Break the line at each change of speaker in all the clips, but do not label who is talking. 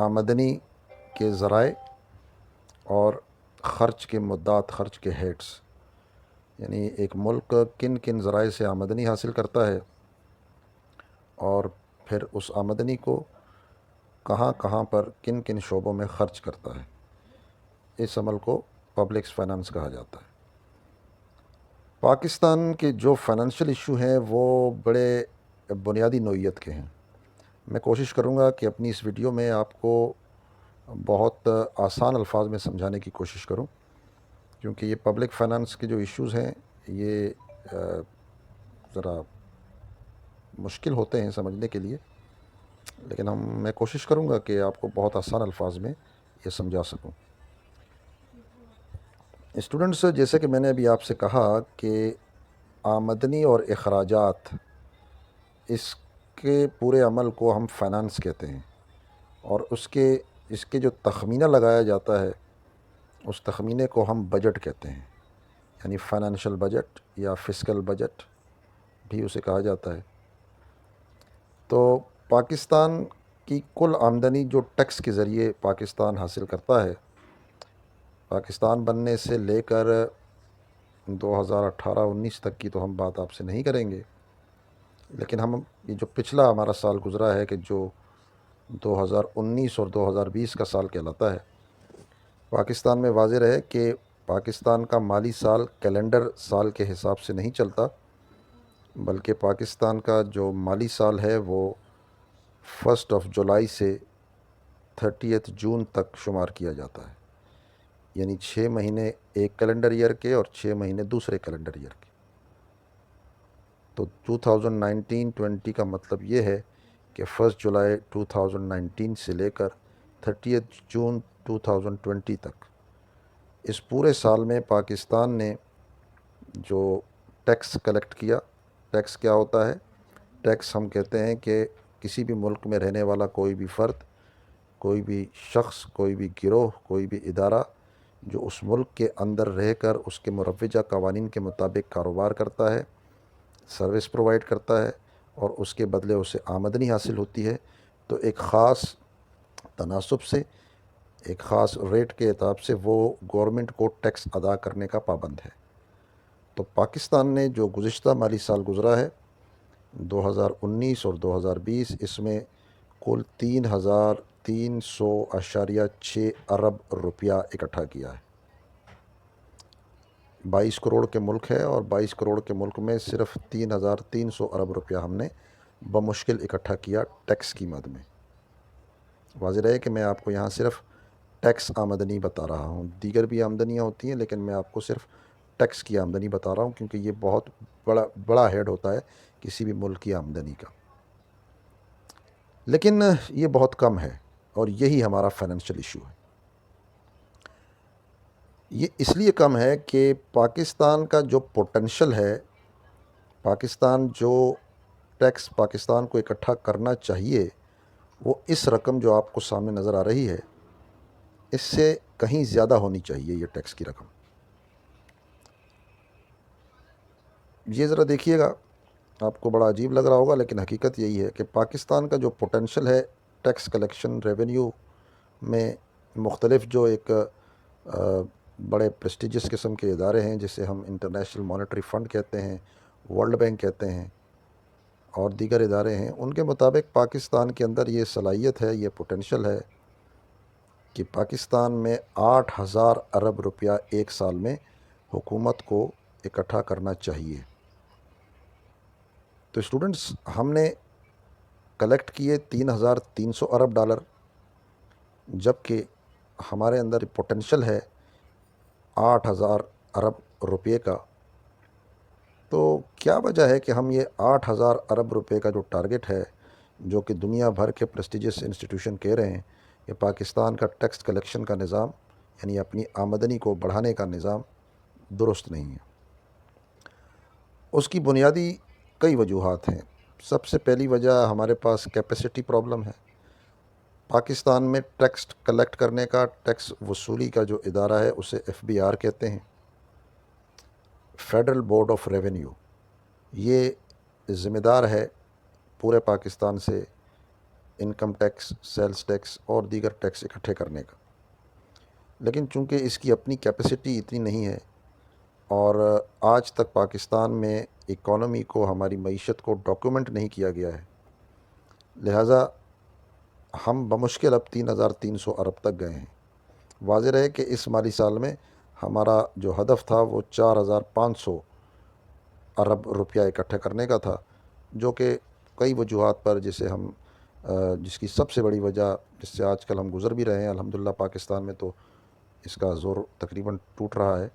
آمدنی کے ذرائع اور خرچ کے مدات، خرچ کے ہیڈز، یعنی ایک ملک کن کن ذرائع سے آمدنی حاصل کرتا ہے اور پھر اس آمدنی کو کہاں کہاں پر کن کن شعبوں میں خرچ کرتا ہے، اس عمل کو پبلک فائنانس کہا جاتا ہے۔ پاکستان کے جو فائنینشیل ایشو ہیں وہ بڑے بنیادی نوعیت کے ہیں۔ میں کوشش کروں گا کہ اپنی اس ویڈیو میں آپ کو بہت آسان الفاظ میں سمجھانے کی کوشش کروں، کیونکہ یہ پبلک فائنانس کے جو ایشوز ہیں یہ ذرا مشکل ہوتے ہیں سمجھنے کے لیے، لیکن میں کوشش کروں گا کہ آپ کو بہت آسان الفاظ میں یہ سمجھا سکوں۔ اسٹوڈنٹس، جیسے کہ میں نے ابھی آپ سے کہا کہ آمدنی اور اخراجات، اس کے پورے عمل کو ہم فائنانس کہتے ہیں، اور اس کے جو تخمینہ لگایا جاتا ہے اس تخمینے کو ہم بجٹ کہتے ہیں، یعنی فائنینشیل بجٹ یا فسکل بجٹ بھی اسے کہا جاتا ہے۔ تو پاکستان کی کل آمدنی جو ٹیکس کے ذریعے پاکستان حاصل کرتا ہے، پاکستان بننے سے لے کر 2018-19 تک کی تو ہم بات آپ سے نہیں کریں گے، لیکن ہم یہ جو پچھلا ہمارا سال گزرا ہے کہ جو 2019 اور 2020 کا سال کہلاتا ہے، پاکستان میں واضح رہے کہ پاکستان کا مالی سال کیلنڈر سال کے حساب سے نہیں چلتا، بلکہ پاکستان کا جو مالی سال ہے وہ 1 جولائی سے 30 جون تک شمار کیا جاتا ہے، یعنی 6 مہینے ایک کیلنڈر ایئر کے اور 6 مہینے دوسرے کیلنڈر ایئر کے۔ تو 2019-20 کا مطلب یہ ہے کہ 1 جولائی 2019 سے لے کر 30 جون 2020 تک اس پورے سال میں پاکستان نے جو ٹیکس کلیکٹ کیا۔ ٹیکس کیا ہوتا ہے؟ ٹیکس ہم کہتے ہیں کہ کسی بھی ملک میں رہنے والا کوئی بھی فرد، کوئی بھی شخص، کوئی بھی گروہ، کوئی بھی ادارہ جو اس ملک کے اندر رہ کر اس کے مروجہ قوانین کے مطابق کاروبار کرتا ہے، سروس پرووائڈ کرتا ہے اور اس کے بدلے اسے آمدنی حاصل ہوتی ہے، تو ایک خاص تناسب سے، ایک خاص ریٹ کے اعتبار سے وہ گورنمنٹ کو ٹیکس ادا کرنے کا پابند ہے۔ تو پاکستان نے جو گزشتہ مالی سال گزرا ہے 2019 اور 2020، اس میں کل 3,300.6 ارب روپیہ اکٹھا کیا ہے۔ 22 کروڑ کے ملک ہے اور 22 کروڑ کے ملک میں صرف 3,300 ارب روپیہ ہم نے بمشکل اکٹھا کیا ٹیکس کی مد میں۔ واضح رہے کہ میں آپ کو یہاں صرف ٹیکس آمدنی بتا رہا ہوں، دیگر بھی آمدنیاں ہوتی ہیں لیکن میں آپ کو صرف ٹیکس کی آمدنی بتا رہا ہوں، کیونکہ یہ بہت بڑا ہیڈ ہوتا ہے کسی بھی ملک کی آمدنی کا، لیکن یہ بہت کم ہے اور یہی ہمارا فائنینشیل ایشو ہے۔ یہ اس لیے کم ہے کہ پاکستان کا جو پوٹینشل ہے، پاکستان جو ٹیکس پاکستان کو اکٹھا کرنا چاہیے، وہ اس رقم جو آپ کو سامنے نظر آ رہی ہے اس سے کہیں زیادہ ہونی چاہیے یہ ٹیکس کی رقم۔ یہ ذرا دیکھیے گا، آپ کو بڑا عجیب لگ رہا ہوگا، لیکن حقیقت یہی ہے کہ پاکستان کا جو پوٹینشل ہے ٹیکس کلیکشن ریونیو میں، مختلف جو ایک بڑے پریسٹیجس قسم کے ادارے ہیں جسے ہم انٹرنیشنل مانیٹری فنڈ کہتے ہیں، ورلڈ بینک کہتے ہیں اور دیگر ادارے ہیں، ان کے مطابق پاکستان کے اندر یہ صلاحیت ہے، یہ پوٹینشل ہے کہ پاکستان میں 8,000 ارب روپیہ ایک سال میں حکومت کو اکٹھا کرنا چاہیے۔ تو اسٹوڈنٹس، ہم نے کلیکٹ کیے 3,300 ارب ڈالر، جبکہ ہمارے اندر پوٹینشل ہے 8,000 ارب روپے کا۔ تو کیا وجہ ہے کہ ہم یہ 8,000 ارب روپے کا جو ٹارگٹ ہے، جو کہ دنیا بھر کے پریسٹیجس انسٹیٹیوشن کہہ رہے ہیں کہ پاکستان کا ٹیکس کلیکشن کا نظام، یعنی اپنی آمدنی کو بڑھانے کا نظام درست نہیں ہے؟ اس کی بنیادی کئی وجوہات ہیں۔ سب سے پہلی وجہ ہمارے پاس کیپیسٹی پرابلم ہے۔ پاکستان میں ٹیکس کلیکٹ کرنے کا، ٹیکس وصولی کا جو ادارہ ہے اسے FBR کہتے ہیں، فیڈرل بورڈ آف ریونیو۔ یہ ذمہ دار ہے پورے پاکستان سے انکم ٹیکس، سیلز ٹیکس اور دیگر ٹیکس اکٹھے کرنے کا، لیکن چونکہ اس کی اپنی کیپیسٹی اتنی نہیں ہے اور آج تک پاکستان میں اکانومی کو، ہماری معیشت کو ڈاکیومنٹ نہیں کیا گیا ہے، لہٰذا ہم بمشکل اب 3,300 ارب تک گئے ہیں۔ واضح رہے کہ اس مالی سال میں ہمارا جو ہدف تھا وہ 4,500 ارب روپیہ اکٹھا کرنے کا تھا، جو کہ کئی وجوہات پر جس کی سب سے بڑی وجہ جس سے آج کل ہم گزر بھی رہے ہیں الحمدللہ پاکستان میں، تو اس کا زور تقریباً ٹوٹ رہا ہے،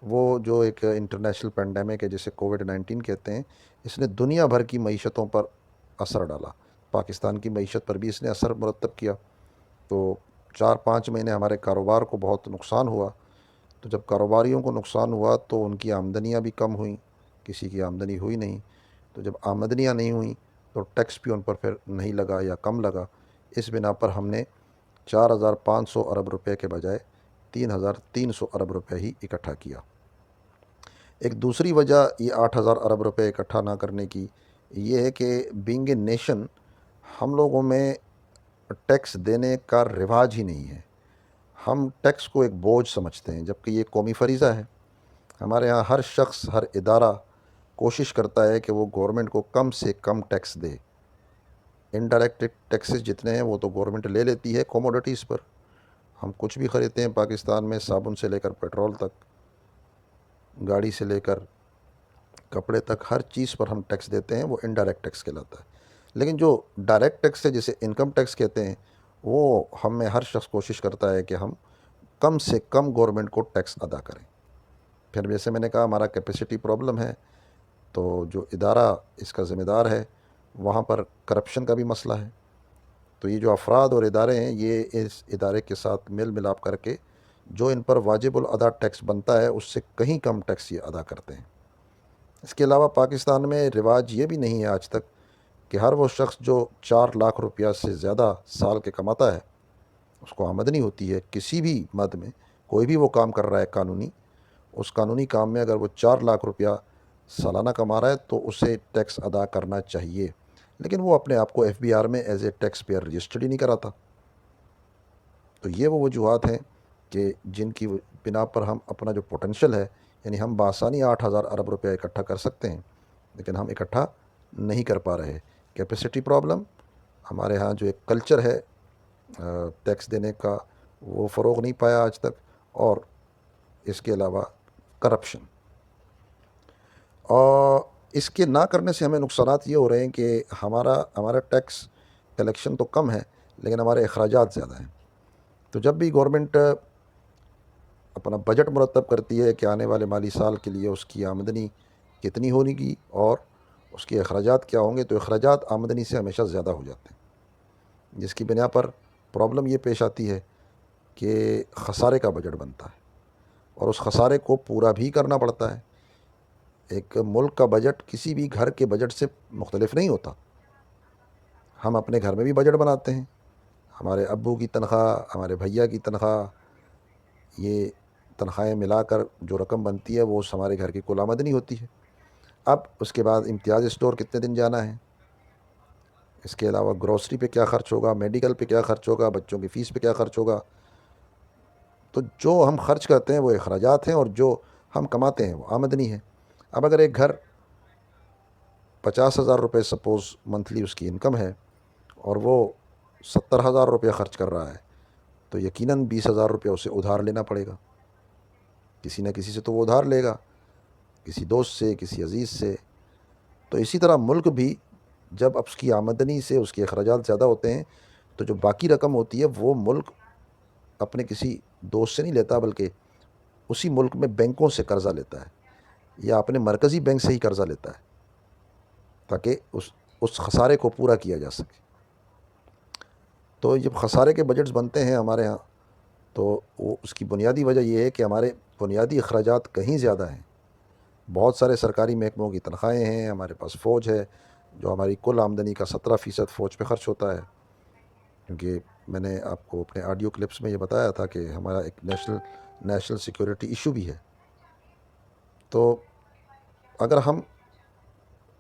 وہ جو ایک انٹرنیشنل پینڈیمک ہے جسے کووڈ-19 کہتے ہیں، اس نے دنیا بھر کی معیشتوں پر اثر ڈالا، پاکستان کی معیشت پر بھی اس نے اثر مرتب کیا۔ تو 4-5 مہینے ہمارے کاروبار کو بہت نقصان ہوا، تو جب کاروباریوں کو نقصان ہوا تو ان کی آمدنیاں بھی کم ہوئیں، کسی کی آمدنی ہوئی نہیں، تو جب آمدنیاں نہیں ہوئیں تو ٹیکس بھی ان پر پھر نہیں لگا یا کم لگا، اس بنا پر ہم نے 4,500 ارب روپے کے بجائے 3,300 ارب روپے ہی اکٹھا کیا۔ ایک دوسری وجہ یہ 8,000 ارب روپے اکٹھا نہ کرنے کی یہ ہے کہ بینگ اے نیشن ہم لوگوں میں ٹیکس دینے کا رواج ہی نہیں ہے، ہم ٹیکس کو ایک بوجھ سمجھتے ہیں، جبکہ یہ قومی فریضہ ہے۔ ہمارے ہاں ہر شخص، ہر ادارہ کوشش کرتا ہے کہ وہ گورنمنٹ کو کم سے کم ٹیکس دے۔ انڈائریکٹ ٹیکسز جتنے ہیں وہ تو گورنمنٹ لے لیتی ہے کوموڈٹیز پر، ہم کچھ بھی خریدتے ہیں پاکستان میں، صابن سے لے کر پیٹرول تک، گاڑی سے لے کر کپڑے تک، ہر چیز پر ہم ٹیکس دیتے ہیں، وہ انڈائریکٹ ٹیکس کہلاتا ہے۔ لیکن جو ڈائریکٹ ٹیکس ہے جسے انکم ٹیکس کہتے ہیں، وہ ہم میں ہر شخص کوشش کرتا ہے کہ ہم کم سے کم گورنمنٹ کو ٹیکس ادا کریں۔ پھر جیسے میں نے کہا ہمارا کیپیسٹی پرابلم ہے، تو جو ادارہ اس کا ذمہ دار ہے وہاں پر کرپشن کا بھی مسئلہ ہے، تو یہ جو افراد اور ادارے ہیں یہ اس ادارے کے ساتھ میل ملاپ کر کے جو ان پر واجب الادا ٹیکس بنتا ہے اس سے کہیں کم ٹیکس یہ ادا کرتے ہیں۔ اس کے علاوہ پاکستان میں رواج یہ بھی نہیں ہے آج تک کہ ہر وہ شخص جو 4 لاکھ روپیہ سے زیادہ سال کے کماتا ہے، اس کو آمدنی ہوتی ہے کسی بھی مد میں، کوئی بھی وہ کام کر رہا ہے قانونی، اس قانونی کام میں اگر وہ 4 لاکھ روپیہ سالانہ کما رہا ہے تو اسے ٹیکس ادا کرنا چاہیے، لیکن وہ اپنے آپ کو ایف بی آر میں as a taxpayer registered ہی نہیں کراتا۔ تو یہ وہ وجوہات ہیں کہ جن کی بنا پر ہم اپنا جو پوٹینشیل ہے، یعنی ہم بآسانی 8,000 ارب روپیہ اکٹھا کر سکتے ہیں، لیکن ہم اکٹھا نہیں کر پا رہے۔ کیپیسٹی پرابلم، ہمارے ہاں جو ایک کلچر ہے ٹیکس دینے کا وہ فروغ نہیں پایا آج تک، اور اس کے علاوہ کرپشن۔ اور اس کے نہ کرنے سے ہمیں نقصانات یہ ہو رہے ہیں کہ ہمارا ٹیکس کلیکشن تو کم ہے لیکن ہمارے اخراجات زیادہ ہیں۔ تو جب بھی گورنمنٹ اپنا بجٹ مرتب کرتی ہے کہ آنے والے مالی سال کے لیے اس کی آمدنی کتنی ہونے کی اور اس کے اخراجات کیا ہوں گے، تو اخراجات آمدنی سے ہمیشہ زیادہ ہو جاتے ہیں، جس کی بنا پر پرابلم یہ پیش آتی ہے کہ خسارے کا بجٹ بنتا ہے اور اس خسارے کو پورا بھی کرنا پڑتا ہے۔ ایک ملک کا بجٹ کسی بھی گھر کے بجٹ سے مختلف نہیں ہوتا۔ ہم اپنے گھر میں بھی بجٹ بناتے ہیں، ہمارے ابو کی تنخواہ، ہمارے بھیا کی تنخواہ، یہ تنخواہیں ملا کر جو رقم بنتی ہے وہ ہمارے گھر کی کل آمدنی ہوتی ہے۔ اب اس کے بعد امتیاز اسٹور کتنے دن جانا ہے، اس کے علاوہ گروسری پہ کیا خرچ ہوگا، میڈیکل پہ کیا خرچ ہوگا، بچوں کی فیس پہ کیا خرچ ہوگا، تو جو ہم خرچ کرتے ہیں وہ اخراجات ہیں اور جو ہم کماتے ہیں وہ آمدنی ہے۔ اب اگر ایک گھر 50,000 روپے سپوز منتھلی اس کی انکم ہے اور وہ 70,000 روپے خرچ کر رہا ہے، تو یقیناً 20,000 روپے اسے ادھار لینا پڑے گا، کسی نہ کسی سے تو وہ ادھار لے گا، کسی دوست سے، کسی عزیز سے۔ تو اسی طرح ملک بھی جب اس کی آمدنی سے اس کے اخراجات زیادہ ہوتے ہیں تو جو باقی رقم ہوتی ہے وہ ملک اپنے کسی دوست سے نہیں لیتا بلکہ اسی ملک میں بینکوں سے قرضہ لیتا ہے یا اپنے مرکزی بینک سے ہی قرضہ لیتا ہے تاکہ اس خسارے کو پورا کیا جا سکے۔ تو جب خسارے کے بجٹس بنتے ہیں ہمارے ہاں تو وہ اس کی بنیادی وجہ یہ ہے کہ ہمارے بنیادی اخراجات کہیں زیادہ ہیں۔ بہت سارے سرکاری محکموں کی تنخواہیں ہیں، ہمارے پاس فوج ہے جو ہماری کل آمدنی کا 17% فوج پہ خرچ ہوتا ہے، کیونکہ میں نے آپ کو اپنے آڈیو کلپس میں یہ بتایا تھا کہ ہمارا ایک نیشنل سیکیورٹی ایشو بھی ہے۔ تو اگر ہم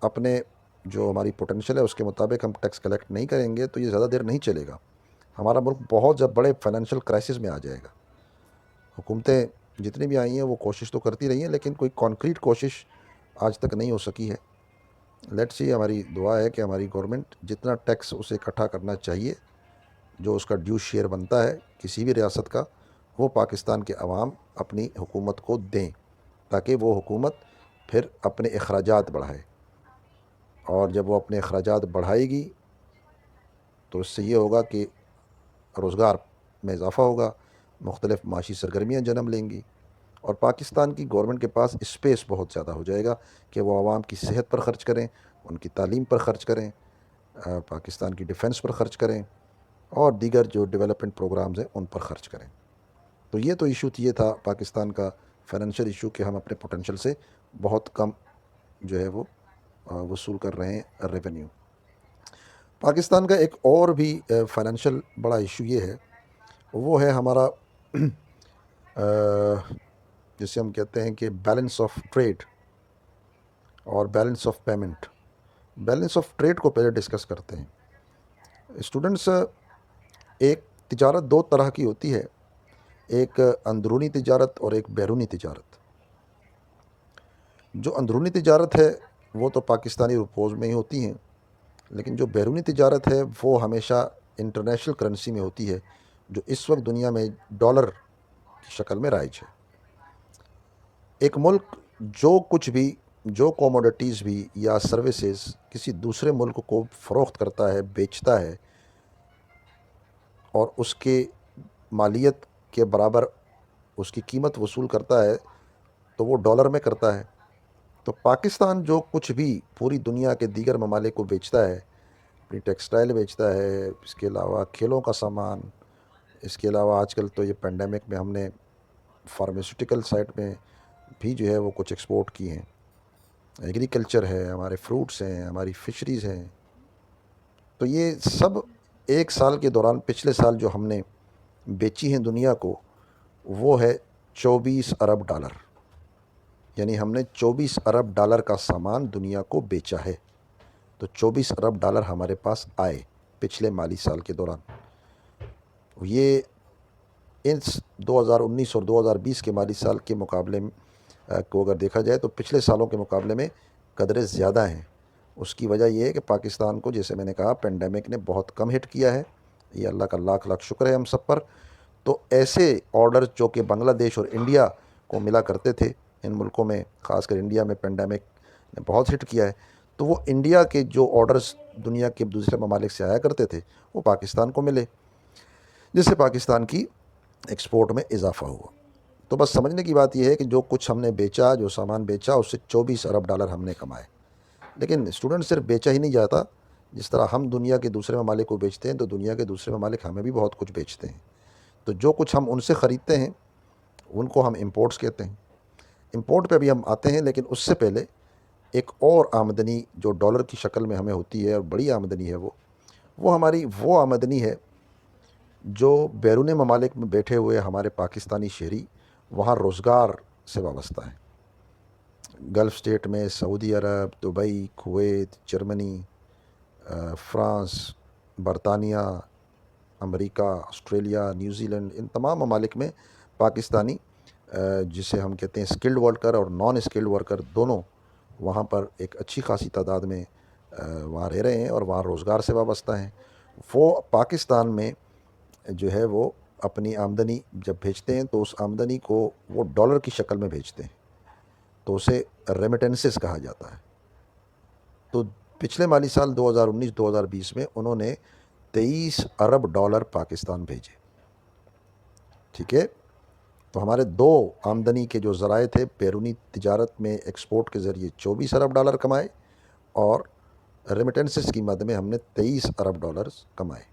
اپنے جو ہماری پوٹینشیل ہے اس کے مطابق ہم ٹیکس کلیکٹ نہیں کریں گے تو یہ زیادہ دیر نہیں چلے گا. ہمارا ملک بہت جب بڑے فائنینشیل کرائسس میں آ جائے گا. حکومتیں جتنی بھی آئی ہیں وہ کوشش تو کرتی رہی ہیں لیکن کوئی کانکریٹ کوشش آج تک نہیں ہو سکی ہے. لیٹ سی، ہماری دعا ہے کہ ہماری گورنمنٹ جتنا ٹیکس اسے اکٹھا کرنا چاہیے، جو اس کا ڈیو شیئر بنتا ہے کسی بھی ریاست کا، وہ پاکستان کے عوام اپنی حکومت کو دیں تاکہ وہ حکومت پھر اپنے اخراجات بڑھائے. اور جب وہ اپنے اخراجات بڑھائے گی تو اس سے یہ ہوگا کہ روزگار میں اضافہ ہوگا، مختلف معاشی سرگرمیاں جنم لیں گی، اور پاکستان کی گورنمنٹ کے پاس اسپیس بہت زیادہ ہو جائے گا کہ وہ عوام کی صحت پر خرچ کریں، ان کی تعلیم پر خرچ کریں، پاکستان کی ڈیفنس پر خرچ کریں، اور دیگر جو ڈیولپمنٹ پروگرامز ہیں ان پر خرچ کریں. تو یہ تو ایشو یہ تھا پاکستان کا فائنینشیل ایشو کہ ہم اپنے پوٹینشیل سے بہت کم جو ہے وہ وصول کر رہے ہیں ریونیو. پاکستان کا ایک اور بھی فائنینشیل بڑا ایشو یہ ہے، وہ ہے ہمارا جسے ہم کہتے ہیں کہ بیلنس آف ٹریڈ اور balance of payment. Balance of trade کو پہلے ڈسکس کرتے ہیں. اسٹوڈنٹس، ایک تجارت دو طرح کی ہوتی ہے، ایک اندرونی تجارت اور ایک بیرونی تجارت. جو اندرونی تجارت ہے وہ تو پاکستانی روپوز میں ہی ہوتی ہیں، لیکن جو بیرونی تجارت ہے وہ ہمیشہ انٹرنیشنل کرنسی میں ہوتی ہے، جو اس وقت دنیا میں ڈالر کی شکل میں رائج ہے. ایک ملک جو کچھ بھی، جو کوموڈٹیز بھی یا سروسز کسی دوسرے ملک کو فروخت کرتا ہے، بیچتا ہے، اور اس کے مالیت کے برابر اس کی قیمت وصول کرتا ہے تو وہ ڈالر میں کرتا ہے. تو پاکستان جو کچھ بھی پوری دنیا کے دیگر ممالک کو بیچتا ہے، اپنی ٹیکسٹائل بیچتا ہے، اس کے علاوہ کھیلوں کا سامان، اس کے علاوہ آج کل تو یہ پینڈیمک میں ہم نے فارمیسوٹیکل سائٹ میں بھی جو ہے وہ کچھ ایکسپورٹ کی ہیں، ایگریکلچر ہے، ہمارے فروٹس ہیں، ہماری فشریز ہیں. تو یہ سب ایک سال کے دوران، پچھلے سال جو ہم نے بیچی ہیں دنیا کو، وہ ہے 24 ارب ڈالر. یعنی ہم نے 24 ارب ڈالر کا سامان دنیا کو بیچا ہے. تو 24 ارب ڈالر ہمارے پاس آئے پچھلے مالی سال کے دوران. یہ اس 2019 اور 2020 کے مالی سال کے مقابلے کو اگر دیکھا جائے تو پچھلے سالوں کے مقابلے میں قدرے زیادہ ہیں. اس کی وجہ یہ ہے کہ پاکستان کو، جیسے میں نے کہا، پینڈیمک نے بہت کم ہٹ کیا ہے. یہ اللہ کا لاکھ لاکھ شکر ہے ہم سب پر. تو ایسے آرڈر جو کہ بنگلہ دیش اور انڈیا کو ملا کرتے تھے، ان ملکوں میں خاص کر انڈیا میں پینڈیمک نے بہت ہٹ کیا ہے، تو وہ انڈیا کے جو آرڈرز دنیا کے دوسرے ممالک سے آیا کرتے تھے وہ پاکستان کو ملے، جس سے پاکستان کی ایکسپورٹ میں اضافہ ہوا. تو بس سمجھنے کی بات یہ ہے کہ جو کچھ ہم نے بیچا، جو سامان بیچا، اس سے 24 ارب ڈالر ہم نے کمائے. لیکن اسٹوڈنٹ صرف بیچا ہی نہیں جاتا. جس طرح ہم دنیا کے دوسرے ممالک کو بیچتے ہیں تو دنیا کے دوسرے ممالک ہمیں بھی بہت کچھ بیچتے ہیں. تو جو کچھ ہم ان سے خریدتے ہیں ان کو ہم امپورٹس کہتے ہیں. امپورٹ پہ بھی ہم آتے ہیں، لیکن اس سے پہلے ایک اور آمدنی جو ڈالر کی شکل میں ہمیں ہوتی ہے اور بڑی آمدنی ہے، وہ ہماری وہ آمدنی ہے جو بیرون ممالک میں بیٹھے ہوئے ہمارے پاکستانی شہری وہاں روزگار سے وابستہ ہیں. گلف اسٹیٹ میں سعودی عرب، دبئی، کویت، جرمنی، فرانس، برطانیہ، امریکہ، آسٹریلیا، نیوزی لینڈ، ان تمام ممالک میں پاکستانی جسے ہم کہتے ہیں اسکلڈ ورکر اور نان اسکلڈ ورکر، دونوں وہاں پر ایک اچھی خاصی تعداد میں وہاں رہ رہے ہیں اور وہاں روزگار سے وابستہ ہیں. وہ پاکستان میں جو ہے وہ اپنی آمدنی جب بھیجتے ہیں تو اس آمدنی کو وہ ڈالر کی شکل میں بھیجتے ہیں، تو اسے ریمیٹنسز کہا جاتا ہے. تو پچھلے مالی سال 2019-2020 میں انہوں نے 23 ارب ڈالر پاکستان بھیجے. ٹھیک ہے، تو ہمارے دو آمدنی کے جو ذرائع تھے بیرونی تجارت میں ایکسپورٹ کے ذریعے 24 ارب ڈالر کمائے، اور ریمیٹنسز کی مد میں ہم نے 23 ارب ڈالر کمائے.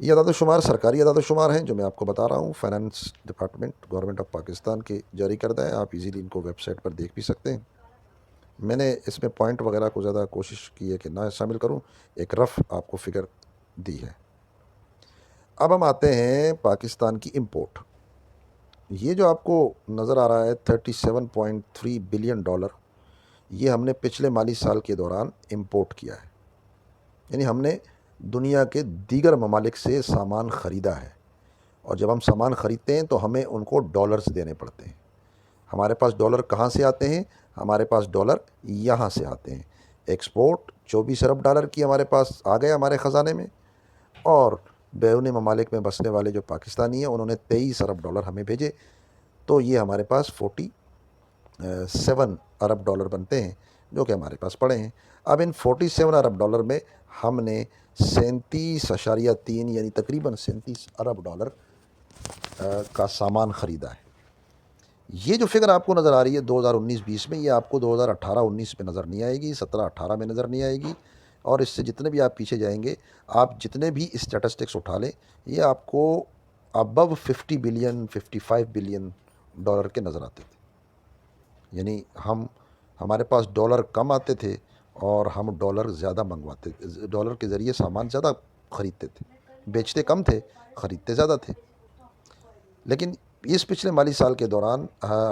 یہ اعداد و شمار سرکاری اعداد و شمار ہیں جو میں آپ کو بتا رہا ہوں، finance department government of Pakistan کے جاری کردہ ہیں. آپ ایزیلی ان کو ویب سائٹ پر دیکھ بھی سکتے ہیں. میں نے اس میں پوائنٹ وغیرہ کو زیادہ کوشش کی ہے کہ نہ شامل کروں، ایک رف آپ کو فگر دی ہے. اب ہم آتے ہیں پاکستان کی امپورٹ. یہ جو آپ کو نظر آ رہا ہے 37.3 بلین ڈالر، یہ ہم نے پچھلے مالی سال کے دوران امپورٹ کیا ہے، یعنی ہم نے دنیا کے دیگر ممالک سے سامان خریدا ہے، اور جب ہم سامان خریدتے ہیں تو ہمیں ان کو ڈالرز دینے پڑتے ہیں۔ ہمارے پاس ڈالر کہاں سے آتے ہیں؟ ہمارے پاس ڈالر یہاں سے آتے ہیں۔ ایکسپورٹ 24 ارب ڈالر کی ہمارے پاس آ گئے ہمارے خزانے میں، اور بیرونی ممالک میں بسنے والے جو پاکستانی ہیں انہوں نے 23 ارب ڈالر ہمیں بھیجے، تو یہ ہمارے پاس 47 ارب ڈالر بنتے ہیں جو کہ ہمارے پاس پڑے ہیں۔ اب ان 47 ارب ڈالر میں ہم نے 37.3 یعنی تقریباً 37 ارب ڈالر کا سامان خریدا ہے۔ یہ جو فگر آپ کو نظر آ رہی ہے 2019-20 میں، یہ آپ کو 2018-19 میں نظر نہیں آئے گی، 17-18 میں نظر نہیں آئے گی، اور اس سے جتنے بھی آپ پیچھے جائیں گے، آپ جتنے بھی اسٹیٹسٹکس اٹھا لیں، یہ آپ کو ابو 50 بلین 55 بلین ڈالر کے نظر آتے تھے۔ یعنی ہمارے پاس ڈالر کم آتے تھے اور ہم ڈالر زیادہ منگواتے، ڈالر کے ذریعے سامان زیادہ خریدتے تھے، بیچتے کم تھے، خریدتے زیادہ تھے۔ لیکن اس پچھلے مالی سال کے دوران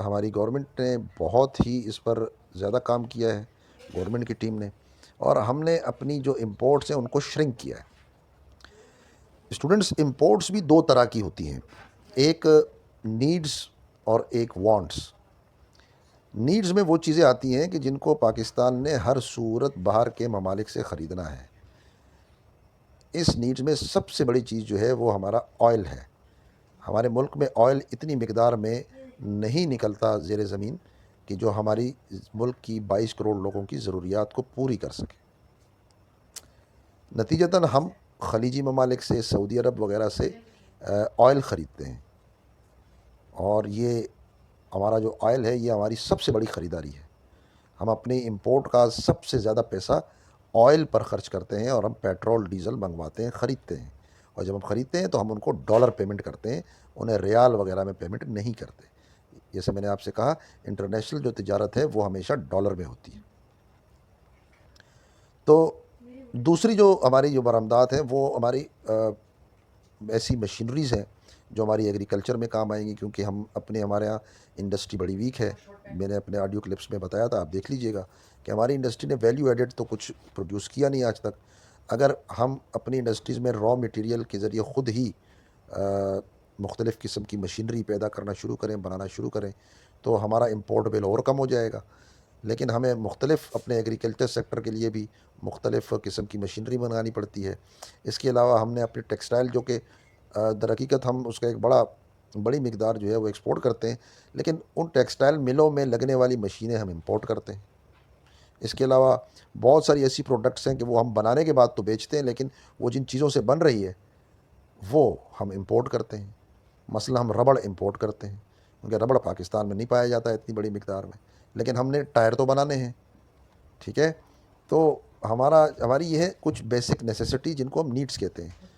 ہماری گورنمنٹ نے بہت ہی اس پر زیادہ کام کیا ہے، گورنمنٹ کی ٹیم نے، اور ہم نے اپنی جو امپورٹس ہیں ان کو شرنک کیا ہے۔ اسٹوڈنٹس، امپورٹس بھی دو طرح کی ہوتی ہیں، ایک نیڈز اور ایک وانٹس۔ نیڈز میں وہ چیزیں آتی ہیں کہ جن کو پاکستان نے ہر صورت باہر کے ممالک سے خریدنا ہے۔ اس نیڈز میں سب سے بڑی چیز جو ہے وہ ہمارا آئل ہے۔ ہمارے ملک میں آئل اتنی مقدار میں نہیں نکلتا زیر زمین کہ جو ہماری ملک کی 22 کروڑ لوگوں کی ضروریات کو پوری کر سکے۔ نتیجتاً ہم خلیجی ممالک سے، سعودی عرب وغیرہ سے آئل خریدتے ہیں، اور یہ ہمارا جو آئل ہے یہ ہماری سب سے بڑی خریداری ہے۔ ہم اپنی امپورٹ کا سب سے زیادہ پیسہ آئل پر خرچ کرتے ہیں، اور ہم پیٹرول ڈیزل منگواتے ہیں، خریدتے ہیں، اور جب ہم خریدتے ہیں تو ہم ان کو ڈالر پیمنٹ کرتے ہیں، انہیں ریال وغیرہ میں پیمنٹ نہیں کرتے۔ جیسے میں نے آپ سے کہا، انٹرنیشنل جو تجارت ہے وہ ہمیشہ ڈالر میں ہوتی ہے۔ تو دوسری جو ہماری جو برآمدات ہیں وہ ہماری ایسی مشینریز ہیں جو ہماری ایگریکلچر میں کام آئیں گی، کیونکہ ہمارے ہاں انڈسٹری بڑی ویک ہے۔ میں نے اپنے آڈیو کلپس میں بتایا تھا، آپ دیکھ لیجئے گا کہ ہماری انڈسٹری نے ویلیو ایڈڈ تو کچھ پروڈیوس کیا نہیں آج تک۔ اگر ہم اپنی انڈسٹریز میں را میٹیریل کے ذریعے خود ہی مختلف قسم کی مشینری پیدا کرنا شروع کریں، بنانا شروع کریں، تو ہمارا امپورٹ بل اور کم ہو جائے گا۔ لیکن ہمیں مختلف اپنے ایگریکلچر سیکٹر کے لیے بھی مختلف قسم کی مشینری بنانی پڑتی ہے۔ اس کے علاوہ ہم نے اپنی ٹیکسٹائل، جو کہ در حقیقت ہم اس کا ایک بڑی مقدار جو ہے وہ ایکسپورٹ کرتے ہیں، لیکن ان ٹیکسٹائل ملوں میں لگنے والی مشینیں ہم امپورٹ کرتے ہیں۔ اس کے علاوہ بہت ساری ایسی پروڈکٹس ہیں کہ وہ ہم بنانے کے بعد تو بیچتے ہیں، لیکن وہ جن چیزوں سے بن رہی ہے وہ ہم امپورٹ کرتے ہیں۔ مثلا ہم ربڑ امپورٹ کرتے ہیں، کیونکہ ربڑ پاکستان میں نہیں پایا جاتا ہے اتنی بڑی مقدار میں، لیکن ہم نے ٹائر تو بنانے ہیں، ٹھیک ہے؟ تو ہماری یہ ہے کچھ بیسک نیسیسٹی جن کو ہم نیڈس کہتے ہیں۔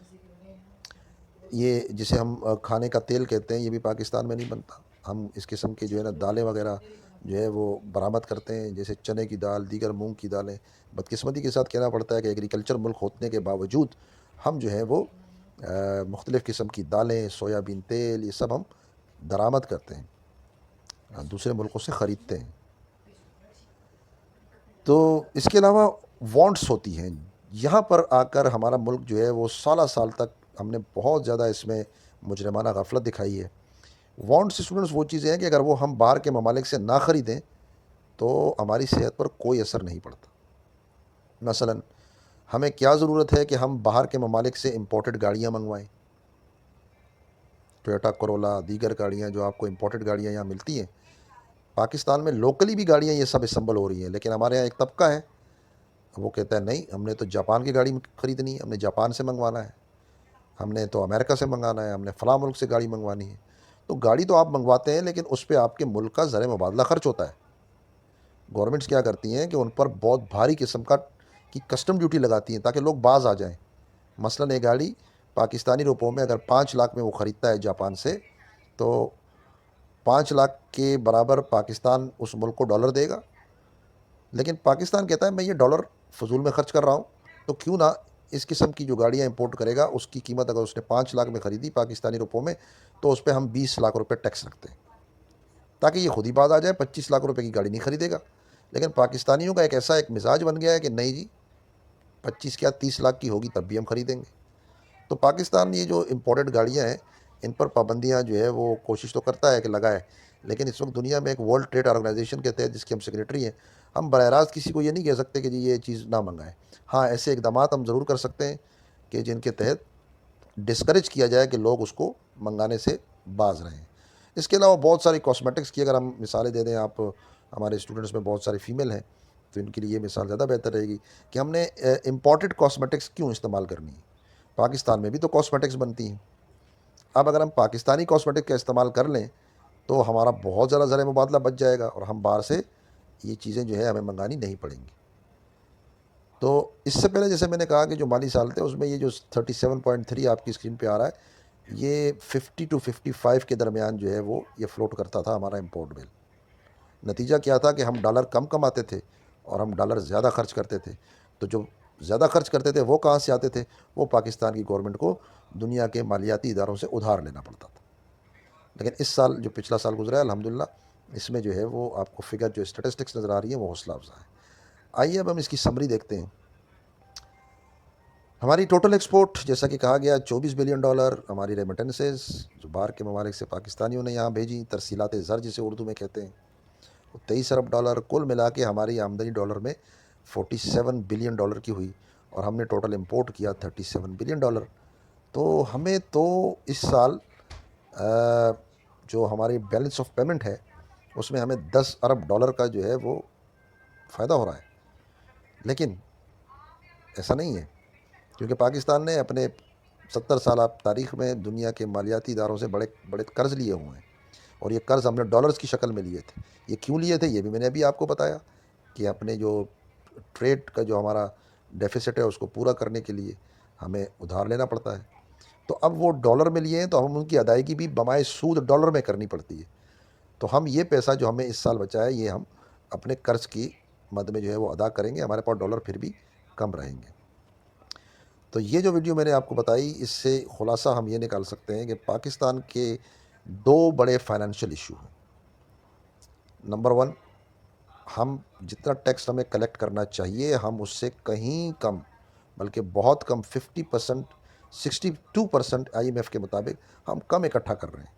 یہ جسے ہم کھانے کا تیل کہتے ہیں، یہ بھی پاکستان میں نہیں بنتا۔ ہم اس قسم کے جو ہے نا دالیں وغیرہ جو ہے وہ برآمد کرتے ہیں، جیسے چنے کی دال، دیگر مونگ کی دالیں۔ بدقسمتی کے ساتھ کہنا پڑتا ہے کہ ایگریکلچر ملک ہونے کے باوجود ہم جو ہے وہ مختلف قسم کی دالیں، سویابین تیل، یہ سب ہم درآمد کرتے ہیں، دوسرے ملکوں سے خریدتے ہیں۔ تو اس کے علاوہ وانٹس ہوتی ہیں۔ یہاں پر آ کر ہمارا ملک جو ہے وہ سالہ سال تک ہم نے بہت زیادہ اس میں مجرمانہ غفلت دکھائی ہے۔ وانٹس اسٹوڈنٹس وہ چیزیں ہیں کہ اگر وہ ہم باہر کے ممالک سے نہ خریدیں تو ہماری صحت پر کوئی اثر نہیں پڑتا۔ مثلا ہمیں کیا ضرورت ہے کہ ہم باہر کے ممالک سے امپورٹڈ گاڑیاں منگوائیں؟ ٹویوٹا کرولا، دیگر گاڑیاں جو آپ کو امپورٹڈ گاڑیاں یہاں ملتی ہیں، پاکستان میں لوکلی بھی گاڑیاں یہ سب اسمبل ہو رہی ہیں، لیکن ہمارے یہاں ایک طبقہ ہے وہ کہتا ہے نہیں، ہم نے تو جاپان کی گاڑی خریدنی ہے، ہم نے جاپان سے منگوانا ہے، ہم نے تو امریکہ سے منگانا ہے، ہم نے فلاں ملک سے گاڑی منگوانی ہے۔ تو گاڑی تو آپ منگواتے ہیں، لیکن اس پہ آپ کے ملک کا زر مبادلہ خرچ ہوتا ہے۔ گورنمنٹس کیا کرتی ہیں کہ ان پر بہت بھاری قسم کی کسٹم ڈیوٹی لگاتی ہیں تاکہ لوگ باز آ جائیں۔ مثلا ایک گاڑی پاکستانی روپوں میں اگر 5 لاکھ میں وہ خریدتا ہے جاپان سے، تو 5 لاکھ کے برابر پاکستان اس ملک کو ڈالر دے گا، لیکن پاکستان کہتا ہے میں یہ ڈالر فضول میں خرچ کر رہا ہوں، تو کیوں نہ اس قسم کی جو گاڑیاں امپورٹ کرے گا اس کی قیمت اگر اس نے 5 لاکھ میں خریدی پاکستانی روپوں میں، تو اس پہ ہم 20 لاکھ روپے ٹیکس رکھتے ہیں، تاکہ یہ خود ہی باز آ جائے، 25 لاکھ روپے کی گاڑی نہیں خریدے گا۔ لیکن پاکستانیوں کا ایک مزاج بن گیا ہے کہ نہیں جی 25 کیا 30 لاکھ کی ہوگی تب بھی ہم خریدیں گے. تو پاکستان یہ جو امپورٹڈ گاڑیاں ہیں ان پر پابندیاں جو ہے وہ کوشش تو کرتا ہے کہ لگائے، لیکن اس وقت دنیا میں ایک ورلڈ ٹریڈ آرگنائزیشن کے تحت جس کے ہم سیکریٹری ہیں، ہم براہ راست کسی کو یہ نہیں کہہ سکتے کہ جی یہ چیز نہ منگائیں. ہاں ایسے اقدامات ہم ضرور کر سکتے ہیں کہ جن کے تحت ڈسکریج کیا جائے کہ لوگ اس کو منگانے سے باز رہیں. اس کے علاوہ بہت ساری کاسمیٹکس کی اگر ہم مثالیں دے دیں، آپ ہمارے اسٹوڈنٹس میں بہت سارے فیمیل ہیں تو ان کے لیے یہ مثال زیادہ بہتر رہے گی کہ ہم نے امپورٹڈ کاسمیٹکس کیوں استعمال کرنی ہے. پاکستان میں بھی تو کاسمیٹکس بنتی ہیں. اب اگر ہم پاکستانی کاسمیٹک کا استعمال کر لیں تو ہمارا بہت زیادہ زر مبادلہ بچ جائے گا اور ہم باہر سے یہ چیزیں جو ہے ہمیں منگانی نہیں پڑیں گی. تو اس سے پہلے جیسے میں نے کہا کہ جو مالی سال تھے اس میں یہ جو 37.3 آپ کی اسکرین پہ آ رہا ہے، یہ 50 to 55 کے درمیان جو ہے وہ یہ فلوٹ کرتا تھا ہمارا امپورٹ بل. نتیجہ کیا تھا کہ ہم ڈالر کم کماتے تھے اور ہم ڈالر زیادہ خرچ کرتے تھے. تو جو زیادہ خرچ کرتے تھے وہ کہاں سے آتے تھے؟ وہ پاکستان کی گورنمنٹ کو دنیا کے مالیاتی اداروں سے ادھار لینا پڑتا تھا. لیکن اس سال جو پچھلا سال گزرا ہے الحمدللہ اس میں جو ہے وہ آپ کو فگر جو اسٹیٹسٹکس نظر آ رہی ہیں وہ حوصلہ افزا ہے. آئیے اب ہم اس کی سمری دیکھتے ہیں. ہماری ٹوٹل ایکسپورٹ جیسا کہ کہا گیا $24 بلین. ہماری ریمیٹنسز جو باہر کے ممالک سے پاکستانیوں نے یہاں بھیجی، ترسیلات زر جسے اردو میں کہتے ہیں، وہ $23 ارب. کل ملا کے ہماری آمدنی ڈالر میں $47 بلین کی ہوئی اور ہم نے ٹوٹل امپورٹ کیا $37 بلین. تو ہمیں تو اس سال جو ہماری بیلنس آف پیمنٹ ہے اس میں ہمیں $10 ارب کا جو ہے وہ فائدہ ہو رہا ہے. لیکن ایسا نہیں ہے کیونکہ پاکستان نے اپنے 70 سالہ تاریخ میں دنیا کے مالیاتی اداروں سے بڑے بڑے قرض لیے ہوئے ہیں اور یہ قرض ہم نے ڈالرز کی شکل میں لیے تھے. یہ کیوں لیے تھے یہ بھی میں نے ابھی آپ کو بتایا کہ اپنے جو ٹریڈ کا جو ہمارا ڈیفیسٹ ہے اس کو پورا کرنے کے لیے ہمیں ادھار لینا پڑتا ہے. تو اب وہ ڈالر میں لیے ہیں تو ہم ان کی ادائیگی بھی بمائے سود ڈالر میں کرنی پڑتی ہے. تو ہم یہ پیسہ جو ہمیں اس سال بچا ہے یہ ہم اپنے قرض کی مد میں جو ہے وہ ادا کریں گے. ہمارے پاس ڈالر پھر بھی کم رہیں گے. تو یہ جو ویڈیو میں نے آپ کو بتائی اس سے خلاصہ ہم یہ نکال سکتے ہیں کہ پاکستان کے 2 بڑے فائنینشیل ایشو ہیں. نمبر 1، ہم جتنا ٹیکس ہمیں کلیکٹ کرنا چاہیے ہم اس سے کہیں کم بلکہ بہت کم 50%، 62% IMF کے مطابق ہم کم اکٹھا کر رہے ہیں.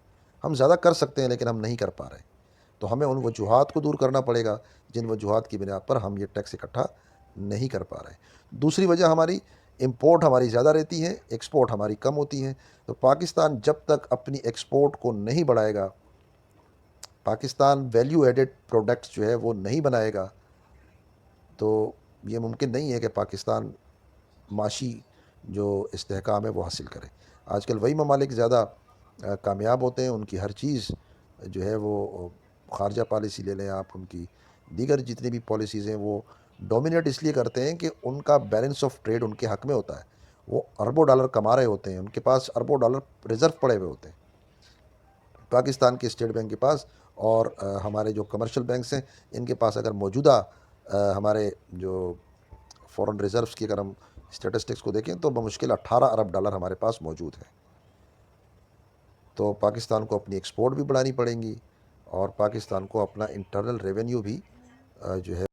ہم زیادہ کر سکتے ہیں لیکن ہم نہیں کر پا رہے. تو ہمیں ان وجوہات کو دور کرنا پڑے گا جن وجوہات کی بنا پر ہم یہ ٹیکس اکٹھا نہیں کر پا رہے. دوسری وجہ ہماری امپورٹ ہماری زیادہ رہتی ہے، ایکسپورٹ ہماری کم ہوتی ہے. تو پاکستان جب تک اپنی ایکسپورٹ کو نہیں بڑھائے گا، پاکستان ویلیو ایڈڈ پروڈکٹس جو ہے وہ نہیں بنائے گا، تو یہ ممکن نہیں ہے کہ پاکستان معاشی جو استحکام ہے وہ حاصل کرے. آج کل وہی ممالک زیادہ کامیاب ہوتے ہیں، ان کی ہر چیز جو ہے وہ خارجہ پالیسی لے لیں آپ، ان کی دیگر جتنی بھی پالیسیز ہیں وہ ڈومینیٹ اس لیے کرتے ہیں کہ ان کا بیلنس آف ٹریڈ ان کے حق میں ہوتا ہے. وہ اربوں ڈالر کما رہے ہوتے ہیں، ان کے پاس اربوں ڈالر ریزرو پڑے ہوئے ہوتے ہیں پاکستان کے اسٹیٹ بینک کے پاس. اور ہمارے جو کمرشل بینکس ہیں ان کے پاس اگر موجودہ ہمارے جو فورن ریزروز کی اگر ہم اسٹیٹسٹکس کو دیکھیں تو بمشکل $18 ارب ہمارے پاس موجود ہے. تو پاکستان کو اپنی ایکسپورٹ بھی بڑھانی پڑیں گی اور پاکستان کو اپنا انٹرنل ریونیو بھی جو ہے